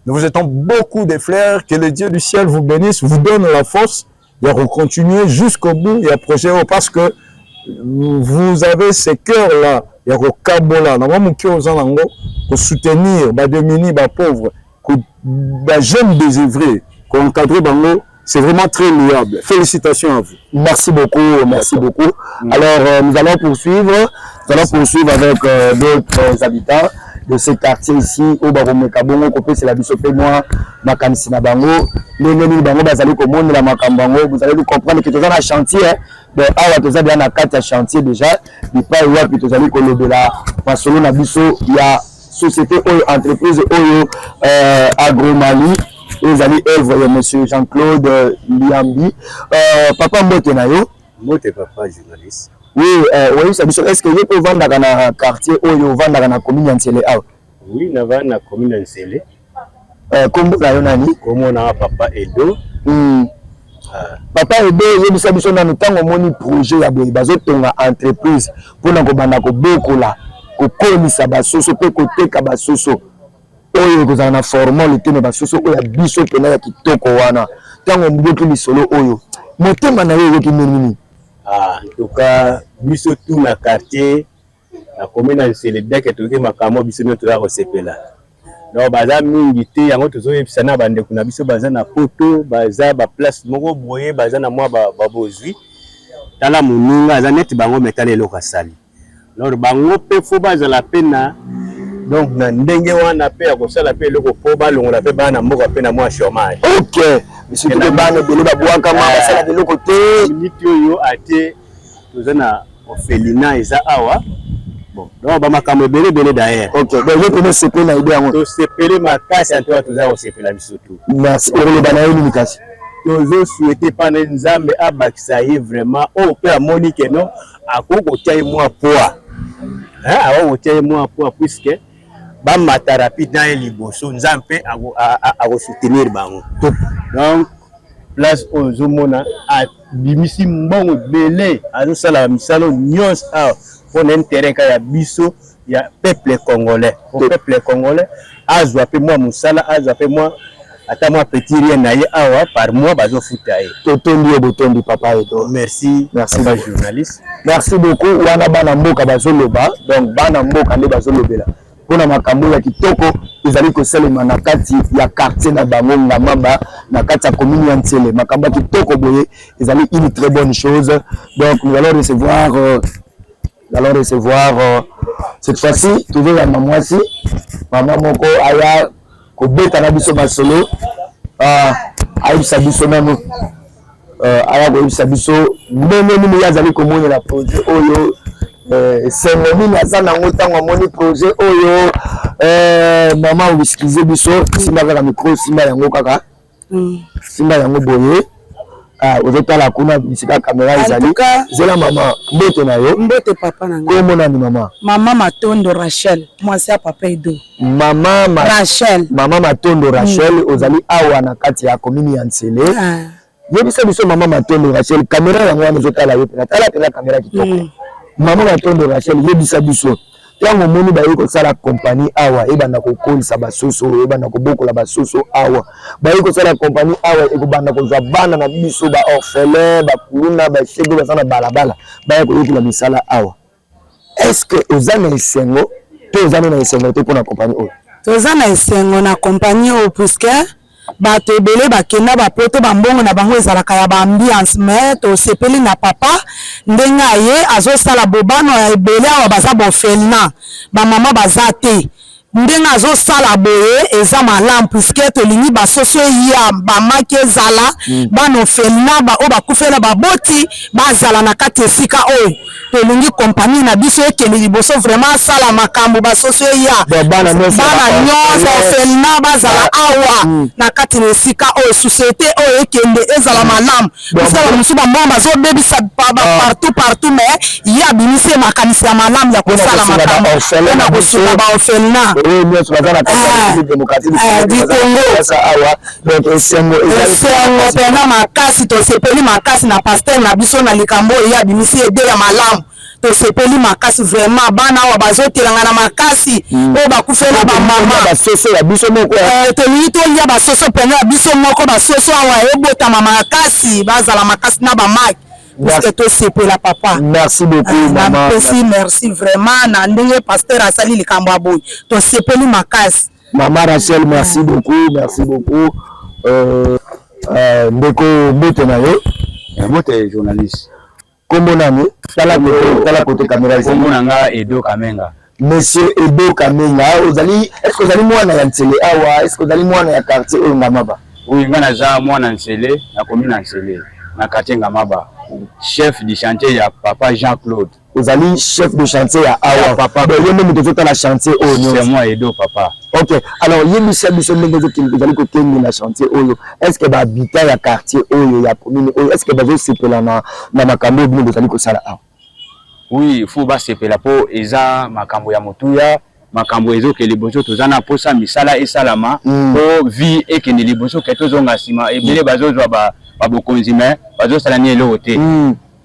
Nous vous jetons beaucoup de fleurs. Que le Dieu du ciel vous bénisse, vous donne la force de continuer jusqu'au bout et à projet. Parce que vous avez ces cœurs-là. Il y a des Kabola, pour soutenir les démunis, les pauvres, les jeunes désœuvrés, pour encadrer Bango, c'est vraiment très louable. Félicitations à vous. Merci beaucoup, merci beaucoup. Alors, nous allons poursuivre avec d'autres habitants de ce quartier ici, au Baromé Kabongo, c'est la Bissopé Noire, Makanisina Bango, les Bango, Bazali Komon, la Makambango, vous allez comprendre que tu es dans un chantier, donc, tu es dans un cadre chantier déjà, il n'y a pas de tu es dans la Masolo Nabiso, il y a société, entreprise, Agromali, et vous allez œuvre, monsieur Jean-Claude Liambi. Papa Mbotenayo. Mbote papa, journaliste. Oui, est-ce que vous pouvez vendre dans le quartier ou vendre dans la commune Nsele? Oui, nous avons la commune Nsele. Comment on a papa Edo. Papa Edo, il y a des projets à une entreprise pour beaucoup là. Kokomisa basoso pe koteka basoso oyo kozana formalité na basoso oyo biso pena ya kitoko wana tango mboki lisolo oyo motema na yo kinini. En tout cas biso tout na quartier na commune Nsele dès que toke makamo biso nyo toza kosepela donc baza mingi te yango tozoyebisa na bandeko na biso baza na poto baza ba place moko boye baza na mwa babozwi tala moninga aza neti bango metala eloko asali. Alors bango pe fo bazala pena donc na ndenge wana pe ya kosala pe eloko po balongola pe bana mboka pe na mwa chômage. OK, monsieur ke bana bele babwaka ma basala de l'autre côté miti yo ate tozana ofelina eza awa bon donc ba makambo bele d'ailleurs. OK, donc je peux se pena idée yango to se pele makasi anto toza ko se pela biso tout. Merci pour le bana yo mikasi. Tozo souhaiter pana nzambe abakisa ye vraiment o pe amoni ke non akoko tia moi poa. Avant de tirer moi pour puisque ba mata rapide dans liboso nzampe a soutenir bango donc place ozomona a bimisi mbongo belé azo sala misalo nyos pour l'intérêt ya biso ya peuple congolais azwa pe moi musala azwa pe moi ata moi petit rien naye awa par mois bazo futaye totondi botondi papa Edo. Merci papa journaliste. Merci beaucoup wana bana mboka bazoloba donc bana mboka nde bazolobela pona makambo ya kitoko ezali ko salema na kati ya quartier na bango Ngamaba na kati ya commune ya Ntsele makambo ya kitoko boye ezali une très bonne chose donc nous allons recevoir cette fois-ci toujours la maman si maman moko aya ko beta na biso basolo ayibisa biso nano aya ko yibisa biso ndenge nini yazali komona la projet oyo c'est nini aza nango ntango amoni projet oyo maman obiskize biso simba kaka micro simba yango kaka simba yango boye ozotala kuna bisika caméra ezali zela mama mbote na yo mbote papa na nga komona ni mama mama Matondo Rachel mwasi ya papa Edo Rachel mama Matondo Rachel ozali awa na kati ya commune ya Ntsele yebisa biso mama Matondo Rachel caméra yango wana ozotala yo pena tala pena caméra kitoko mama Matondo Rachel yebisa biso tango moni ba yiko sala compagnie awa ebanda ko kolisa basoso ebanda ko bokola basoso awa ba yiko sala compagnie awa ekobanda ko zwa bana na biso ba orphelin ba kuluna ba shego ba sana balabala ba yiko yikila misala awa est-ce que ozana esengo to ozana na esengo to pona compagnie oyo tozana esengo na compagnie oyo puisque bato ebele bakenda bapoto bambongo na bango ezalaka ya baambiance mais tosepeli na papa ndenge aye azosala bobano ya ebele awa baza bofelina bamama baza te ndenge azosala boye eza malamu puisque tolingi basoso ya bamaki ezala banofelina oyo bakufela baboti bazala na kati esika oyo tolingi kompani na biso ekende liboso vraiment asala makambo basoso ya bana nyonso ofelina bazala awa na kati na esika oyo société oyo ekende ezala malamu puisque bamosusu bambongo bazobebisa partout mais ya bimise makanisi ya malamu ya kosala makambo mpona kosuka baofelina pena makasi tosepeli makasi na pasteur na biso na likambo ya bimisi ede ya malamu tosepeli makasi vraiment bana awa bazotelanga na makasi oyo bakufela bamama basoso ya biso moko tolingi tolia basoso pena ya biso moko basoso awa ebotama makasi bazala makasi na bamaki puisque toi c'est pour la papa. Merci beaucoup maman. Merci vraiment na ndenge pasteur asali likambo aboy. Toi c'est pour ma casse. Maman Rachel, merci beaucoup, merci beaucoup. Ndeko mbote na yo. Mbote journaliste. Kombo nani? Tala côté caméra ici. Kombo nanga Edo Kamenga. Monsieur Edo Kamenga, est-ce que vous allez mwana ya Ntsele awa? Est-ce que vous allez mwana ya quartier oyo Ngamaba? Oui, ngana za mwana Ntsele, na commune Ntsele, na quartier Ngamaba. Chef du chantier ya papa Jean-Claude. Vous allez chef de chantier ya awa papa. Ben yéme mito tota la chantier oyo. C'est moi Edo papa. OK. Alors yéme chef biso ndenge vous allez ko tenir la chantier oyo. Est-ce que ba habitat ya quartier oyo ya commune oyo? Est-ce que ba zo sepela na makambo bino vous allez ko sala awa? Oui, faut ba sepela po eza makambo ya motuya. Makambo ezo ke liboso tozana posa misala esalama po vie ekende liboso ke tozonga sima ebele bazozwa ba bokonzime bazosala ni eloko te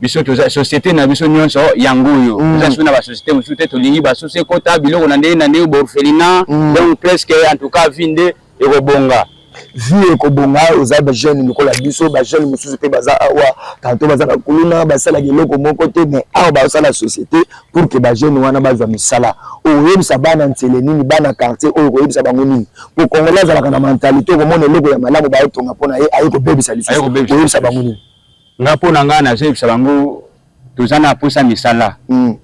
biso toza société na biso nyonso yango yo toza suna ba société musu te tolingi ba société kota biloko na ndenge borfelina donc presque en tout cas vinde ekobonga vie ekobonga oza ba jeune lokola biso ba jeune musu te baza awa tanto baza na kuluna basala biloko moko te mais awa basala société pour que ba jeune wana bazwa misala oyebisa bana Ntsele nini bana quartier oyo oyebisa bango nini po congolais azalaka na mentalité komona eloko ya malamu bayotonga mpona ye ayeko bebisa lisusu oyebisa bango nini nga mpona nga nazobisa bango toza na posa misala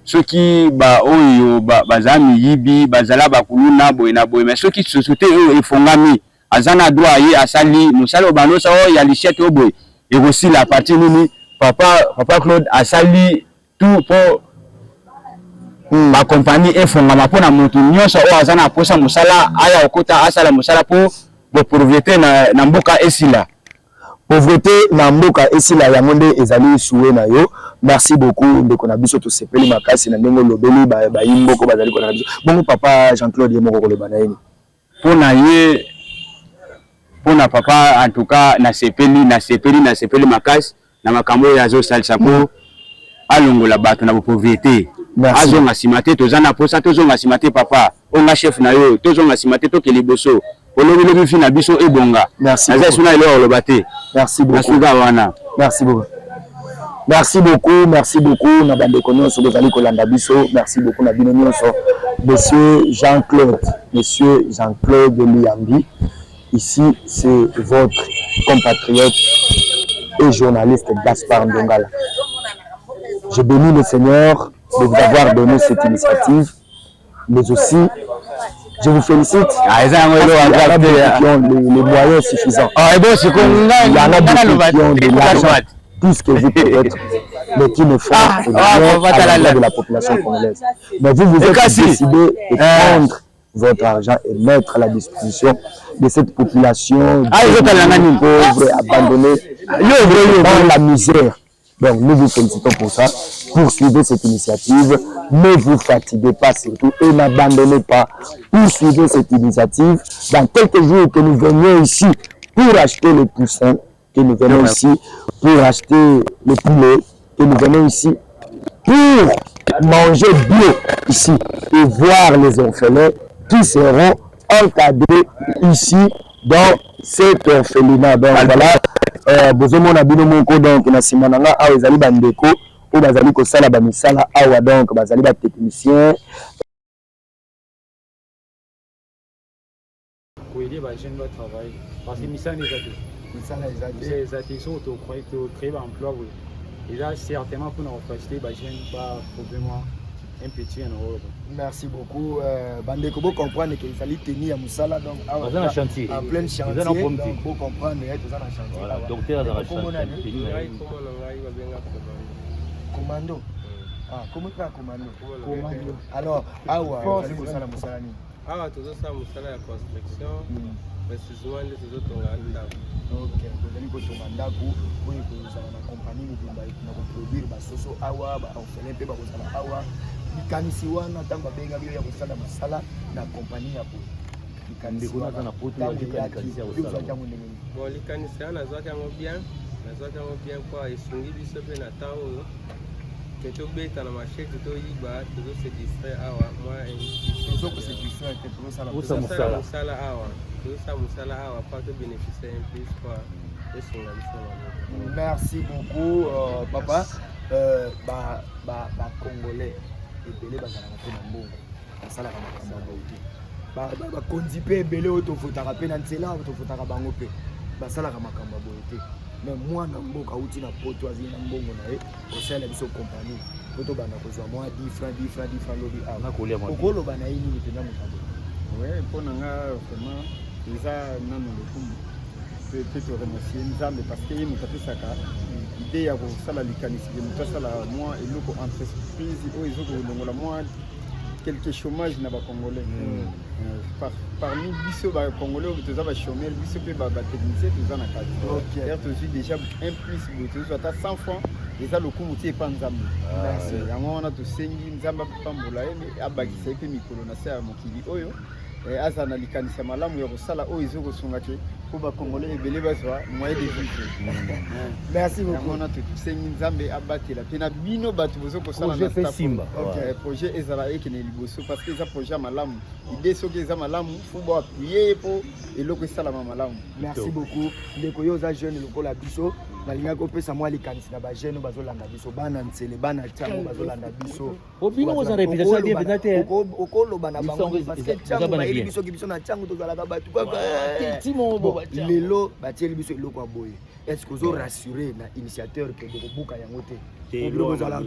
soki oyo baza miyibi bazala bakuluna boye na boye mais soki société oyo efongami aza na droit ye asali mosala obanosa oyo ya lichette oyo boye ekosila a partir nini papa Claude asali tout po ma compagnie efongama mpona motu nyonso oyo aza na posa mosala aya okota asala mosala po pauvreté na mboka esila pauvreté na mboka esila yango nde ezali souwe na yo. Merci beaucoup ndeko na biso tosepeli makasi na ndenge lobeli bayimboko bazali kona biso bongo papa Jean-Claude ye moko koloba na yeni mpona ye mpona papa en tout cas nasepeli makasi na makambo oyo azosalisa po alongola bato na pauvreté azonga nsima te toza na posa tozonga nsima te papa onga chef na yo tozonga nsima te tokende liboso olobi fi na biso ebonga aza suna eloko oloba te merci beaucoup nasuka wana merci beaucoup Merci beaucoup, Nabande Konyoso, Bozali Kolanda Biso, merci beaucoup, Nabino Nyonso, Monsieur Jean-Claude Liambi. Ici, c'est votre compatriote et journaliste Gaspard Ndongala. Je bénis le Seigneur de vous avoir donné cette initiative, mais aussi, je vous félicite. Il y en a beaucoup qui ont les moyens suffisants. Il y en a beaucoup qui ont de l'argent, plus que vous peut-être, mais qui ne font rien de la population congolaise. Mais vous êtes décidé de prendre votre argent et mettre à la disposition de cette population pauvre, abandonnée, dans la misère. Donc nous vous félicitons pour ça. Poursuivez cette initiative, ne vous fatiguez pas surtout et n'abandonnez pas. Poursuivez cette initiative. Dans quelques jours que nous venions ici pour acheter les poussins, que nous venons ici pour acheter le poulet, que nous venons ici pour manger bio ici et voir les orphelins qui seront encadrés ici dans cet orphelinat. Donc voilà, bozomona bino moko donc na simananga awa ezali bandeko o bazali kosala ba misala awa donc bazali ba technicien pour aider les jeunes à travailler parce que misala les artisans to créer l'emploi et là certainement pour nous faciliter les jeunes pas probablement un petit euro. Merci beaucoup. Bandeko, vous comprenez qu'il fallait tenir à Moussala donc en chantier. En plein chantier. Donc vous comprenez que vous en chantier. Voilà, docteur dans le chantier. Commando. Ah, comment ça commando? Commando. Alors, awa, vous allez Moussala Moussala ni. Awa, tout ça Moussala la construction. Précisément les autres Tonganda. Ok, vous allez pour Tonganda pour vous allez accompagner nous pour produire basoso awa, on fait un peu basoso awa. Likanisi wana tamba benga bio ya kusala masala na kompani hapo. Likanisi wana na poto wa likanisi ya usala. Bon likanisi wana zote yango bien kwa isungi biso pe na tawo. Keto beta na marché to yiba to se distrait awa moi izo ko se distrait te pour sala musala awa. To sa musala awa pas de bénéficier un plus quoi. Merci beaucoup papa congolais. Ebele bazalaka pe na mbongo basalaka makambo ya boye te bakonzi mpe ebele oyo tofutaka mpe na nzela tofutaka bango mpe basalaka makambo ya boye te mais mwana mboka auti na poto azali na mbongo na ye kosalela biso kompani po tobanda kozwa mwa 10 francs lobi awa okoloba na ye nini mpenza motambo mpo na nga vraiment eza nano lokumu pe toremercie nzambe parce que ye moto apesaka ide ya kosala likanisi ke moto asala mwa eloko entreprise oyo ezokolongola mwa quelque chômage na bacongolais parmi biso bacongolais oyo toza bachômeur biso mpe batechnicien toza na kati d'ailleurs tozwi déjà un plus boye tozwi ata 100 francs eza lokumu ti epa nzambe yango wana tosengi nzambe apambola ye abakisa ye mpe mikolo na se ya mokili oyo aza na likanisi ya malamu ya kosala oyo ezokosunga te po bacongolais ebele bazwa moyen de vivre. Merci beaucoup. On a tosengi nzambe abatela mpe na bino bato bozokosala na projet ezala ekene liboso parce que eza projet ya malamu ide soki eza malamu fo boappuye po eloko esalama malamu. Merci beaucoup. Ndeko yo oza jeune lokola biso nalingaki kopesa mwa likanisi na bajeune bazolanda biso bana ntsele bana ntango bazolanda biso obino oza réputation bien peut-être okoloba na bango parce que ntango bayeli biso ki biso na ntango tozalaka bato lelo batieli biso eloko ya boye est-ce que ozo rassurer na initiateur ke bokobuka yango te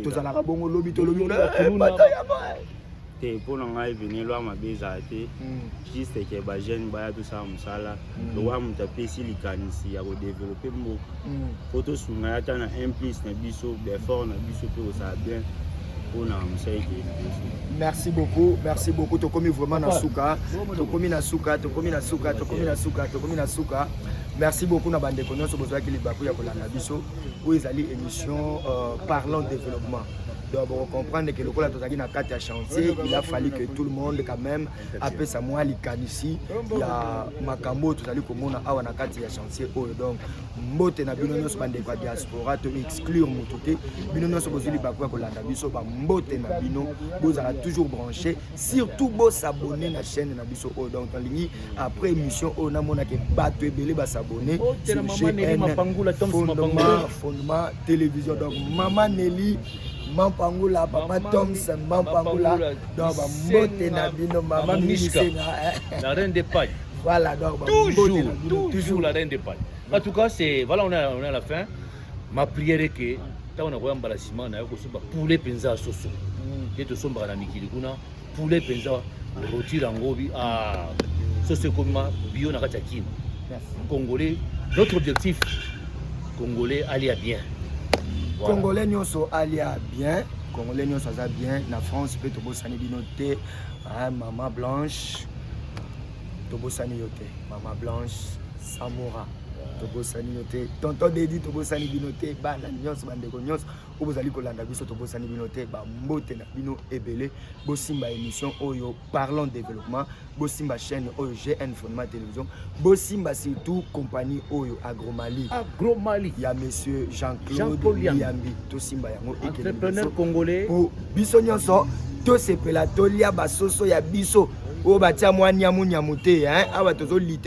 tozalaka bongo lobi tolobi bataya boye te mpona ngai veni elwa mabe ezala te juste ke bajeune baya tosala mosala lokola moto apesi likanisi ya kodevelope mboka po tosunga ata na un plus na biso befort na biso mpe kosala bien mpona mosala ekeli biso. Merci beaucoup tokomi vraiment na suka merci beaucoup na bandeko nyonso bozwaki libaku ya kolanda biso oyo ezali émission parlons développement Donc, pour comprendre que le col a na carte à chantier, il a fallu que tout le monde, quand même, après ça, moi, les ici, il y a Makambo, tout à l'heure, comme on a na carte à chantier. Donc, mbote na bino nyonso bande kwa diaspora, to exclure motoke, bino nyonso bozili bakwa kolanda biso, ba mbote na bino, bozala toujours branché, surtout bo s'abonner na chaîne na biso. Donc, en ligne, après émission, on a mon aké bato ebele ba s'abonner sur GN, fondement télévision. Donc, Maman Nelly, Mampangula, Papa Thompson, Mampangula, donc mbote na bino, Maman Mishka, la reine des pailles. Voilà, donc toujours la reine des pailles. En tout cas, c'est voilà, on est à la fin. Ma prière est que tant on a un embarrassement, on a poulet penza soso. Et tout son barana mikili kuna poulet penza rôti rangobi ah soso comme bio na katakine. Congolais, notre objectif Congolais aller à bien. Voilà. Congolais nyonso aller à bien. Congolais nyonso ça bien. Na France peut to bosani binoté. Maman Blanche. To bosani yoté. Maman Blanche Samora. Tobosani noté tonton Dedi tobosani binoté bana nyonso bandeko nyonso obozali kolanda biso tobosani binoté ba mbote na bino ebele bosimba émission oyo parlons développement bosimba chaîne oyo GN Fondement Télévision bosimba surtout compagnie oyo Agromali ya monsieur Jean-Claude Liambi tosimba yango entrepreneur congolais biso nyonso to sepela to lia basoso ya biso o batia mwa nyamu te hein awa tozo